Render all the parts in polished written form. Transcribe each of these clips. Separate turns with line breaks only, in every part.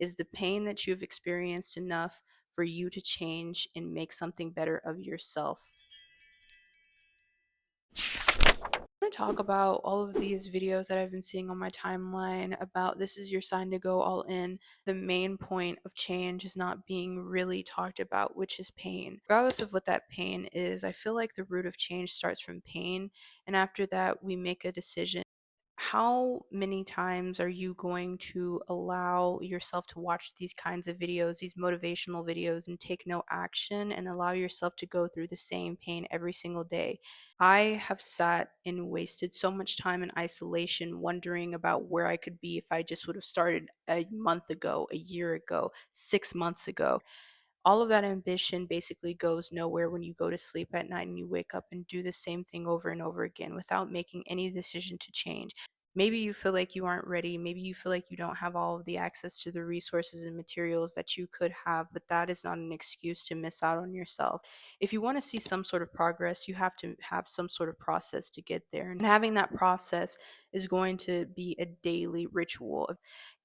Is the pain that you've experienced enough for you to change and make something better of yourself? I talk about all of these videos that I've been seeing on my timeline about this is your sign to go all in. The main point of change is not being really talked about, which is pain. Regardless of what that pain is, I feel like the root of change starts from pain. And after that, we make a decision. How many times are you going to allow yourself to watch these kinds of videos, these motivational videos, and take no action and allow yourself to go through the same pain every single day? I have sat and wasted so much time in isolation wondering about where I could be if I just would have started a month ago, a year ago, 6 months ago. All of that ambition basically goes nowhere when you go to sleep at night and you wake up and do the same thing over and over again without making any decision to change. Maybe you feel like you aren't ready. Maybe you feel like you don't have all of the access to the resources and materials that you could have, but that is not an excuse to miss out on yourself. If you want to see some sort of progress, you have to have some sort of process to get there. And having that process is going to be a daily ritual.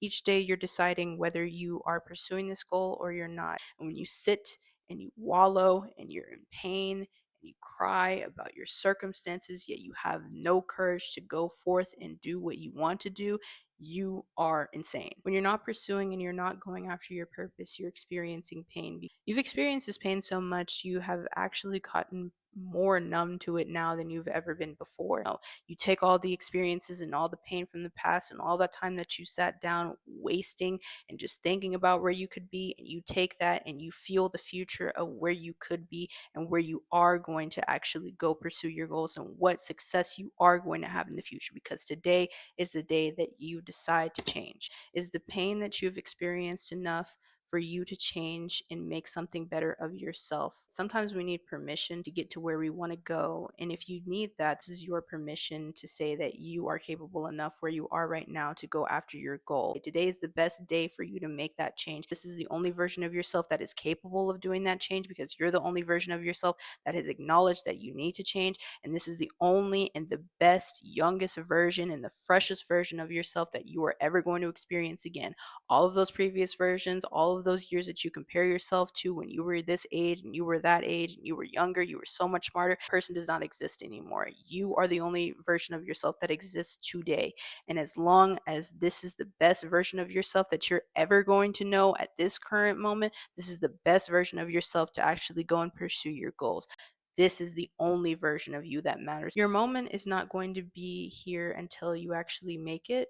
Each day you're deciding whether you are pursuing this goal or you're not. And when you sit and you wallow and you're in pain and you cry about your circumstances, yet you have no courage to go forth and do what you want to do, you are insane. When you're not pursuing and you're not going after your purpose, you're experiencing pain. You've experienced this pain so much, you have actually gotten more numb to it now than you've ever been before. You take all the experiences and all the pain from the past and all that time that you sat down wasting and just thinking about where you could be, and you take that and you feel the future of where you could be and where you are going to actually go pursue your goals and what success you are going to have in the future, because today is the day that you decide to change. Is the pain that you've experienced enough for you to change and make something better of yourself? Sometimes we need permission to get to where we want to go. And if you need that, this is your permission to say that you are capable enough where you are right now to go after your goal. Today is the best day for you to make that change. This is the only version of yourself that is capable of doing that change, because you're the only version of yourself that has acknowledged that you need to change. And this is the only and the best, youngest version and the freshest version of yourself that you are ever going to experience again. All of those previous versions, all of those years that you compare yourself to when you were this age and you were that age and you were younger, you were so much smarter, person does not exist anymore. You are the only version of yourself that exists today. And as long as this is the best version of yourself that you're ever going to know at this current moment, this is the best version of yourself to actually go and pursue your goals. This is the only version of you that matters. Your moment is not going to be here until you actually make it.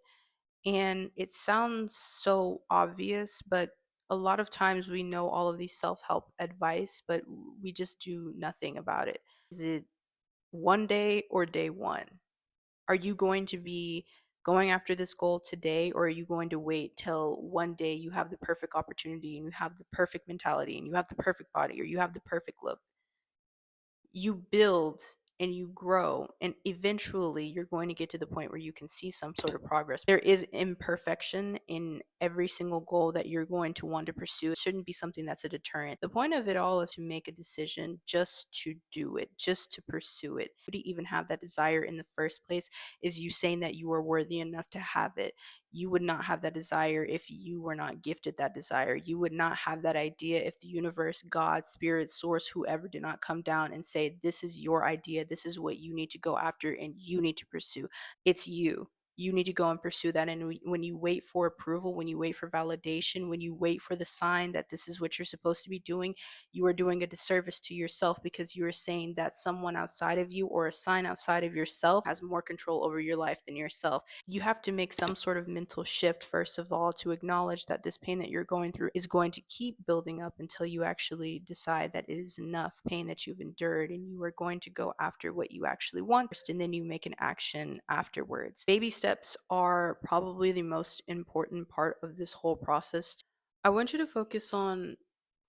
And it sounds so obvious, but a lot of times we know all of these self help advice, but we just do nothing about it. Is it one day or day one? Are you going to be going after this goal today, or are you going to wait till one day you have the perfect opportunity and you have the perfect mentality and you have the perfect body or you have the perfect look? You build and you grow, and eventually you're going to get to the point where you can see some sort of progress. There is imperfection in every single goal that you're going to want to pursue. It shouldn't be something that's a deterrent. The point of it all is to make a decision just to do it, just to pursue it. To even have that desire in the first place is you saying that you are worthy enough to have it. You would not have that desire if you were not gifted that desire. You would not have that idea if the universe, God, spirit, source, whoever did not come down and say, this is your idea, this is what you need to go after and you need to pursue. It's you. You need to go and pursue that. And when you wait for approval, when you wait for validation, when you wait for the sign that this is what you're supposed to be doing, you are doing a disservice to yourself, because you are saying that someone outside of you or a sign outside of yourself has more control over your life than yourself. You have to make some sort of mental shift, first of all, to acknowledge that this pain that you're going through is going to keep building up until you actually decide that it is enough pain that you've endured and you are going to go after what you actually want first, and then you make an action afterwards. Baby steps are probably the most important part of this whole process. I want you to focus on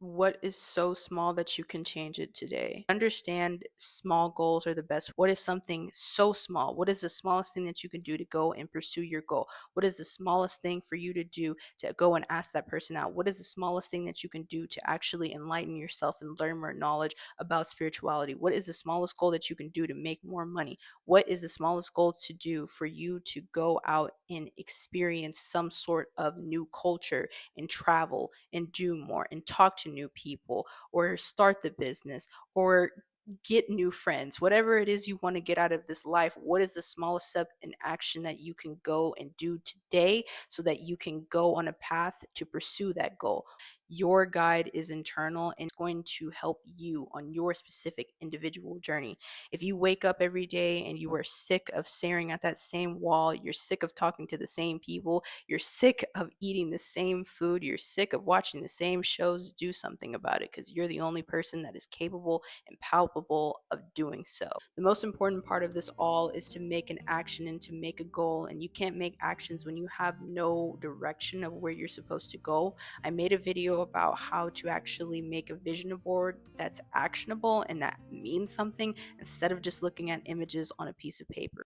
What is so small that you can change it today? Understand small goals are the best. What is something so small? What is the smallest thing that you can do to go and pursue your goal? What is the smallest thing for you to do to go and ask that person out? What is the smallest thing that you can do to actually enlighten yourself and learn more knowledge about spirituality? What is the smallest goal that you can do to make more money? What is the smallest goal to do for you to go out and experience some sort of new culture and travel and do more and talk to new people or start the business or get new friends? Whatever it is you want to get out of this life, what is the smallest step in action that you can go and do today so that you can go on a path to pursue that goal? Your guide is internal and it's going to help you on your specific individual journey. If you wake up every day and you are sick of staring at that same wall, you're sick of talking to the same people, you're sick of eating the same food, you're sick of watching the same shows, do something about it because you're the only person that is capable and palpable of doing so. The most important part of this all is to make an action and to make a goal, and you can't make actions when you have no direction of where you're supposed to go. I made a video about how to actually make a vision board that's actionable and that means something instead of just looking at images on a piece of paper.